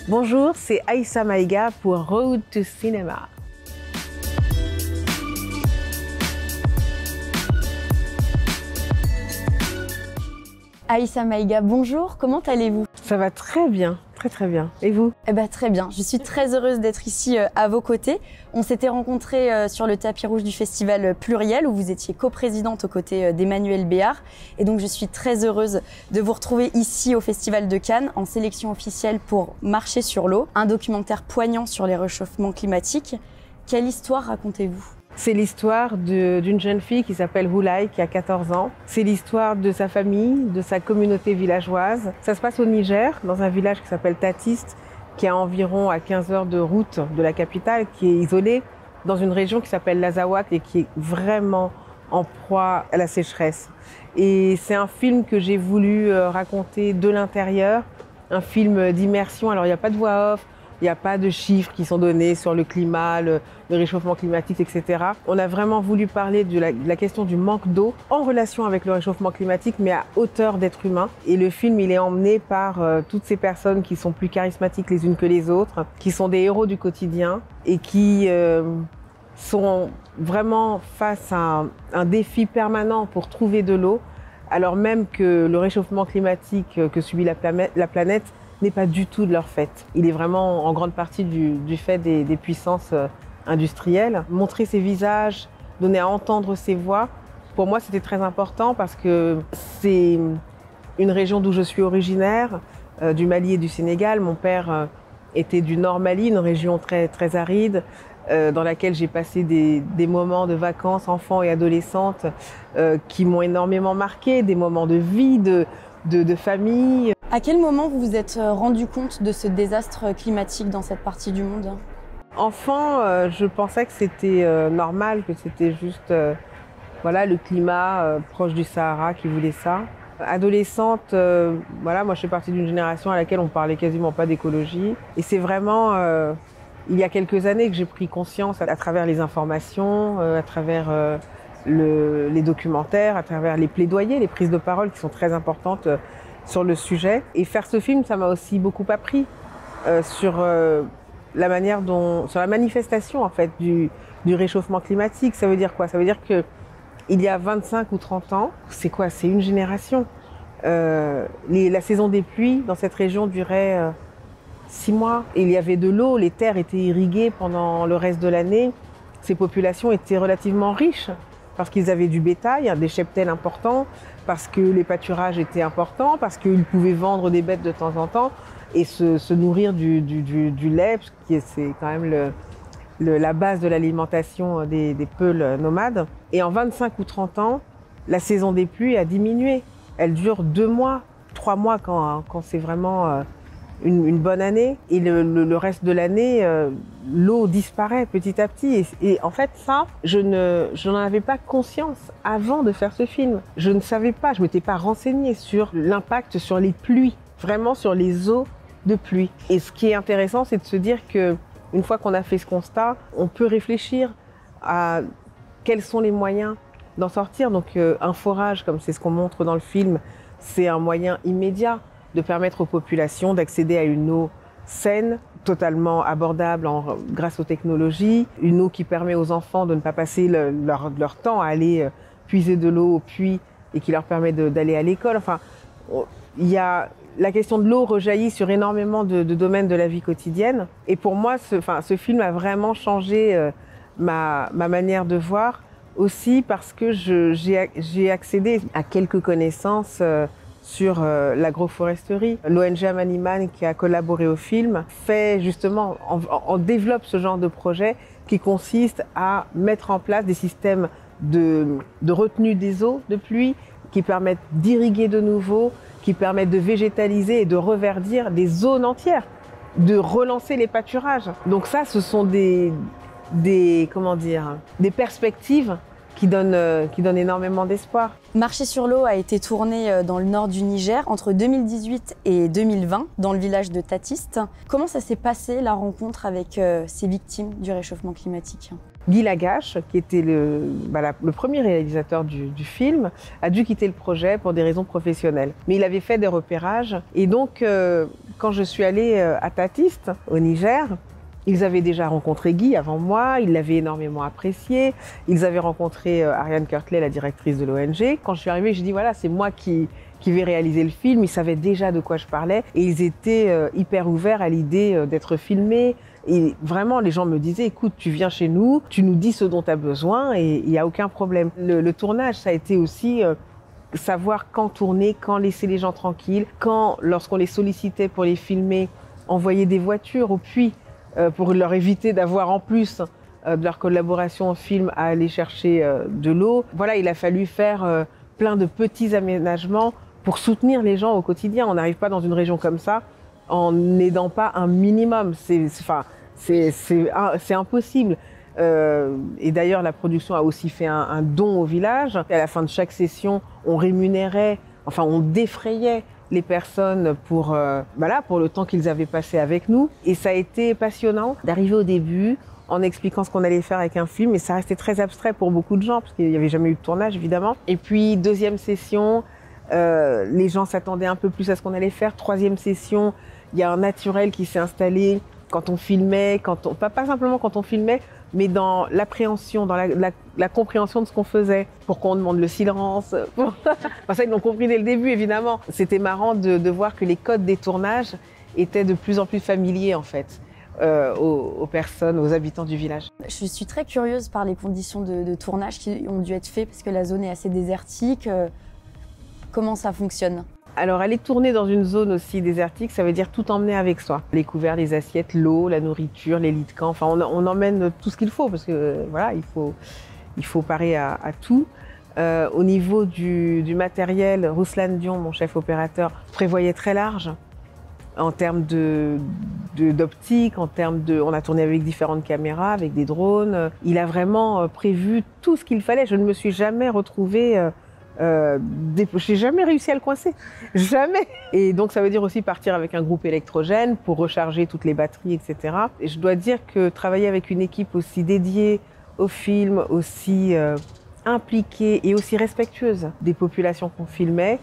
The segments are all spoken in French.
Bonjour, c'est Aïssa Maïga pour Road to Cinema. Aïssa Maïga, bonjour, comment allez-vous? Ça va très bien, très bien. Et vous? Très bien, je suis très heureuse d'être ici à vos côtés. On s'était rencontrés sur le tapis rouge du festival Pluriel où vous étiez coprésidente aux côtés d'Emmanuel Béard. Et donc je suis très heureuse de vous retrouver ici au Festival de Cannes en sélection officielle pour Marcher sur l'eau, un documentaire poignant sur les réchauffements climatiques. Quelle histoire racontez-vous? C'est l'histoire d'une jeune fille qui s'appelle Houlaye, qui a 14 ans. C'est l'histoire de sa famille, de sa communauté villageoise. Ça se passe au Niger, dans un village qui s'appelle Tatiste, qui est à environ à 15 heures de route de la capitale, qui est isolé dans une région qui s'appelle l'Azawad et qui est vraiment en proie à la sécheresse. Et c'est un film que j'ai voulu raconter de l'intérieur, un film d'immersion. Alors il n'y a pas de voix off, il n'y a pas de chiffres qui sont donnés sur le climat, le réchauffement climatique, etc. On a vraiment voulu parler de la question du manque d'eau en relation avec le réchauffement climatique, mais à hauteur d'être humain. Et le film, il est emmené par toutes ces personnes qui sont plus charismatiques les unes que les autres, qui sont des héros du quotidien et qui sont vraiment face à un défi permanent pour trouver de l'eau, alors même que le réchauffement climatique que subit la planète n'est pas du tout de leur fait. Il est vraiment en grande partie du fait des puissances industrielles. Montrer ces visages, donner à entendre ces voix, pour moi c'était très important parce que c'est une région d'où je suis originaire, du Mali et du Sénégal. Mon père était du Nord Mali, une région très aride, dans laquelle j'ai passé des moments de vacances, enfants et adolescentes, qui m'ont énormément marqué, des moments de vie, de famille. À quel moment vous vous êtes rendu compte de ce désastre climatique dans cette partie du monde? Enfant, je pensais que c'était normal, que c'était juste le climat proche du Sahara qui voulait ça. Adolescente, moi je fais partie d'une génération à laquelle on parlait quasiment pas d'écologie. Et c'est vraiment il y a quelques années que j'ai pris conscience à travers les informations, à travers les documentaires, à travers les plaidoyers, les prises de parole qui sont très importantes sur le sujet. Et faire ce film, ça m'a aussi beaucoup appris sur la manière sur la manifestation en fait du réchauffement climatique. Ça veut dire quoi? Ça veut dire que il y a 25 ou 30 ans, c'est quoi? C'est une génération. La saison des pluies dans cette région durait 6 mois. Et il y avait de l'eau, les terres étaient irriguées pendant le reste de l'année. Ces populations étaient relativement riches parce qu'ils avaient du bétail, des cheptels importants, parce que les pâturages étaient importants, parce qu'ils pouvaient vendre des bêtes de temps en temps et se nourrir du lait, c'est quand même la base de l'alimentation des peuls nomades. Et en 25 ou 30 ans, la saison des pluies a diminué. Elle dure 2 mois, 3 mois quand c'est vraiment une bonne année. Et le reste de l'année, l'eau disparaît petit à petit. Et en fait, ça, je n'en avais pas conscience avant de faire ce film. Je ne savais pas, je ne m'étais pas renseignée sur l'impact sur les pluies, vraiment sur les eaux de pluie. Et ce qui est intéressant, c'est de se dire qu'une fois qu'on a fait ce constat, on peut réfléchir à quels sont les moyens d'en sortir. Donc un forage, comme c'est ce qu'on montre dans le film, c'est un moyen immédiat de permettre aux populations d'accéder à une eau saine, totalement abordable grâce aux technologies, une eau qui permet aux enfants de ne pas passer leur temps à aller puiser de l'eau au puits et qui leur permet d'aller à l'école. Enfin, la question de l'eau rejaillit sur énormément de domaines de la vie quotidienne. Et pour moi, ce film a vraiment changé ma manière de voir, aussi parce que j'ai accédé à quelques connaissances sur l'agroforesterie. L'ONG Amaniman qui a collaboré au film fait justement, on développe ce genre de projet qui consiste à mettre en place des systèmes de retenue des eaux de pluie qui permettent d'irriguer de nouveau, qui permettent de végétaliser et de reverdir des zones entières, de relancer les pâturages. Donc ça, ce sont des perspectives qui donnent énormément d'espoir. Marcher sur l'eau a été tourné dans le nord du Niger entre 2018 et 2020, dans le village de Tatiste. Comment ça s'est passé, la rencontre avec ces victimes du réchauffement climatique? Guy Lagache, qui était le premier réalisateur du film, a dû quitter le projet pour des raisons professionnelles. Mais il avait fait des repérages. Et donc, quand je suis allée à Tatiste, au Niger, ils avaient déjà rencontré Guy avant moi, ils l'avaient énormément apprécié. Ils avaient rencontré Ariane Kirtley, la directrice de l'ONG. Quand je suis arrivée, j'ai dit voilà, c'est moi qui vais réaliser le film. Ils savaient déjà de quoi je parlais et ils étaient hyper ouverts à l'idée d'être filmés. Et vraiment, les gens me disaient écoute, tu viens chez nous, tu nous dis ce dont tu as besoin et il n'y a aucun problème. Le tournage, ça a été aussi savoir quand tourner, quand laisser les gens tranquilles, quand, lorsqu'on les sollicitait pour les filmer, envoyer des voitures au puits pour leur éviter d'avoir en plus de leur collaboration au film à aller chercher de l'eau. Voilà, il a fallu faire plein de petits aménagements pour soutenir les gens au quotidien. On n'arrive pas dans une région comme ça en n'aidant pas un minimum. C'est impossible. Et d'ailleurs, la production a aussi fait un don au village. Et à la fin de chaque session, on rémunérait, enfin on défrayait les personnes pour le temps qu'ils avaient passé avec nous. Et ça a été passionnant d'arriver au début en expliquant ce qu'on allait faire avec un film. Et ça restait très abstrait pour beaucoup de gens, parce qu'il n'y avait jamais eu de tournage, évidemment. Et puis, deuxième session, les gens s'attendaient un peu plus à ce qu'on allait faire. Troisième session, il y a un naturel qui s'est installé quand on filmait, pas simplement quand on filmait, mais dans l'appréhension, dans la compréhension de ce qu'on faisait, pourquoi on demande le silence. Enfin, ça, ils l'ont compris dès le début, évidemment. C'était marrant de voir que les codes des tournages étaient de plus en plus familiers, en fait, aux personnes, aux habitants du village. Je suis très curieuse par les conditions de tournage qui ont dû être faites, parce que la zone est assez désertique. Comment ça fonctionne ? Alors, aller tourner dans une zone aussi désertique, ça veut dire tout emmener avec soi. Les couverts, les assiettes, l'eau, la nourriture, les lits de camp. Enfin, on emmène tout ce qu'il faut parce que voilà, il faut parer à tout. Au niveau du matériel, Ruslan Dion, mon chef opérateur, prévoyait très large en termes d'optique, on a tourné avec différentes caméras, avec des drones. Il a vraiment prévu tout ce qu'il fallait. Je ne me suis jamais retrouvée j'ai jamais réussi à le coincer, jamais. Et donc ça veut dire aussi partir avec un groupe électrogène pour recharger toutes les batteries, etc. Et je dois dire que travailler avec une équipe aussi dédiée au film, aussi impliquée et aussi respectueuse des populations qu'on filmait,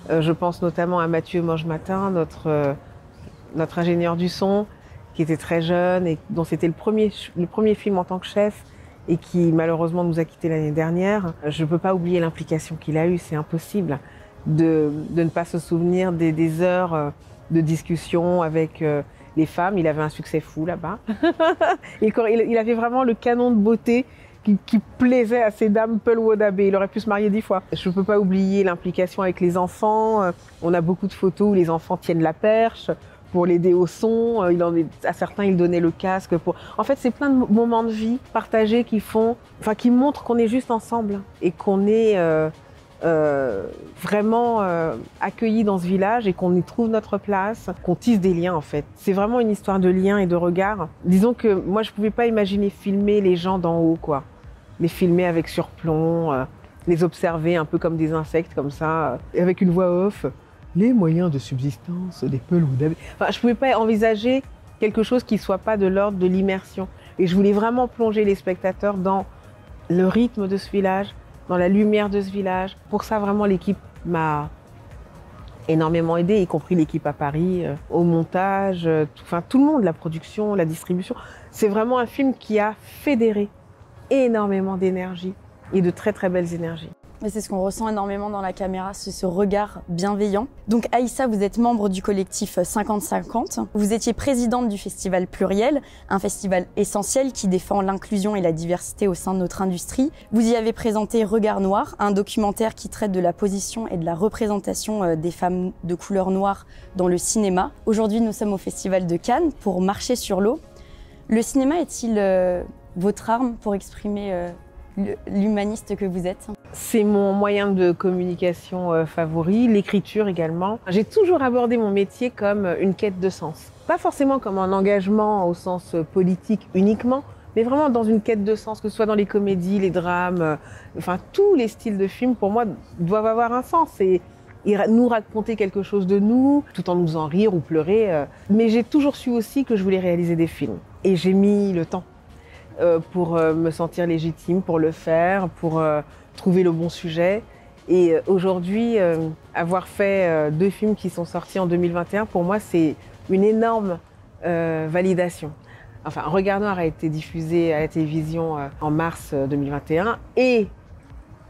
je pense notamment à Mathieu Mange-Matin, notre ingénieur du son, qui était très jeune et dont c'était le premier film en tant que chef, et qui malheureusement nous a quittés l'année dernière. Je ne peux pas oublier l'implication qu'il a eue, c'est impossible de ne pas se souvenir des heures de discussion avec les femmes. Il avait un succès fou là-bas. Il avait vraiment le canon de beauté qui plaisait à ces dames Peul Wodabé. Il aurait pu se marier 10 fois. Je ne peux pas oublier l'implication avec les enfants. On a beaucoup de photos où les enfants tiennent la perche pour l'aider au son, à certains il donnait le casque. En fait, c'est plein de moments de vie partagés qui montrent qu'on est juste ensemble et qu'on est vraiment accueillis dans ce village et qu'on y trouve notre place, qu'on tisse des liens en fait. C'est vraiment une histoire de liens et de regards. Disons que moi je pouvais pas imaginer filmer les gens d'en haut, quoi. Les filmer avec surplomb, les observer un peu comme des insectes comme ça, avec une voix off. Les moyens de subsistance des Peul Wodabé. Enfin, je ne pouvais pas envisager quelque chose qui ne soit pas de l'ordre de l'immersion. Et je voulais vraiment plonger les spectateurs dans le rythme de ce village, dans la lumière de ce village. Pour ça, vraiment, l'équipe m'a énormément aidée, y compris l'équipe à Paris, au montage, tout le monde, la production, la distribution. C'est vraiment un film qui a fédéré énormément d'énergie et de très très belles énergies. Mais c'est ce qu'on ressent énormément dans la caméra, c'est ce regard bienveillant. Donc Aïssa, vous êtes membre du collectif 50-50. Vous étiez présidente du festival Pluriel, un festival essentiel qui défend l'inclusion et la diversité au sein de notre industrie. Vous y avez présenté Regard Noir, un documentaire qui traite de la position et de la représentation des femmes de couleur noire dans le cinéma. Aujourd'hui, nous sommes au festival de Cannes pour marcher sur l'eau. Le cinéma est-il votre arme pour exprimer l'humaniste que vous êtes? C'est mon moyen de communication favori, l'écriture également. J'ai toujours abordé mon métier comme une quête de sens. Pas forcément comme un engagement au sens politique uniquement, mais vraiment dans une quête de sens, que ce soit dans les comédies, les drames, tous les styles de films pour moi doivent avoir un sens et nous raconter quelque chose de nous, tout en nous faisant rire ou pleurer. Mais j'ai toujours su aussi que je voulais réaliser des films et j'ai mis le temps pour me sentir légitime, pour le faire, pour trouver le bon sujet. Et aujourd'hui, avoir fait 2 films qui sont sortis en 2021, pour moi, c'est une énorme validation. Enfin, Regard Noir a été diffusé à la télévision en mars 2021 et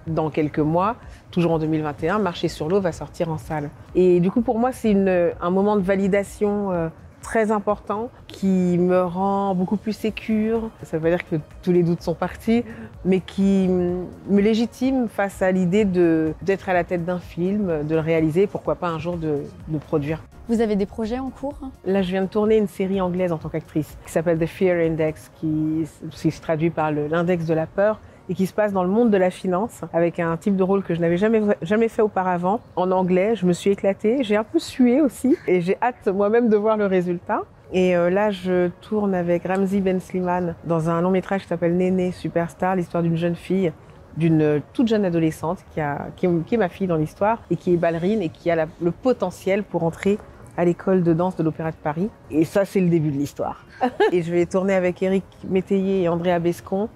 dans quelques mois, toujours en 2021, Marcher sur l'eau va sortir en salle. Et du coup, pour moi, c'est un moment de validation très important qui me rend beaucoup plus sécure. Ça veut pas dire que tous les doutes sont partis, mais qui me légitime face à l'idée d'être à la tête d'un film, de le réaliser, pourquoi pas un jour de produire. Vous avez des projets en cours? Là, je viens de tourner une série anglaise en tant qu'actrice qui s'appelle The Fear Index, qui se traduit par l'index de la peur et qui se passe dans le monde de la finance avec un type de rôle que je n'avais jamais fait auparavant. En anglais, je me suis éclatée, j'ai un peu sué aussi et j'ai hâte moi-même de voir le résultat. Et là, je tourne avec Ramzy Ben Slimane dans un long métrage qui s'appelle Néné Superstar, l'histoire d'une jeune fille, d'une toute jeune adolescente qui est ma fille dans l'histoire et qui est ballerine et qui a le potentiel pour entrer à l'école de danse de l'Opéra de Paris. Et ça, c'est le début de l'histoire. Et je vais tourner avec Éric Métayer et Andrea Bescon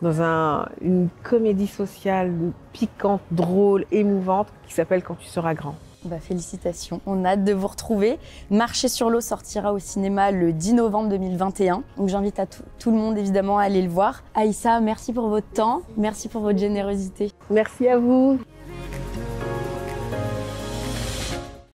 dans une comédie sociale piquante, drôle, émouvante qui s'appelle Quand tu seras grand. Bah, félicitations, on a hâte de vous retrouver. Marcher sur l'eau sortira au cinéma le 10 novembre 2021. Donc j'invite à tout le monde évidemment à aller le voir. Aïssa, merci pour votre temps, merci pour votre générosité. Merci à vous.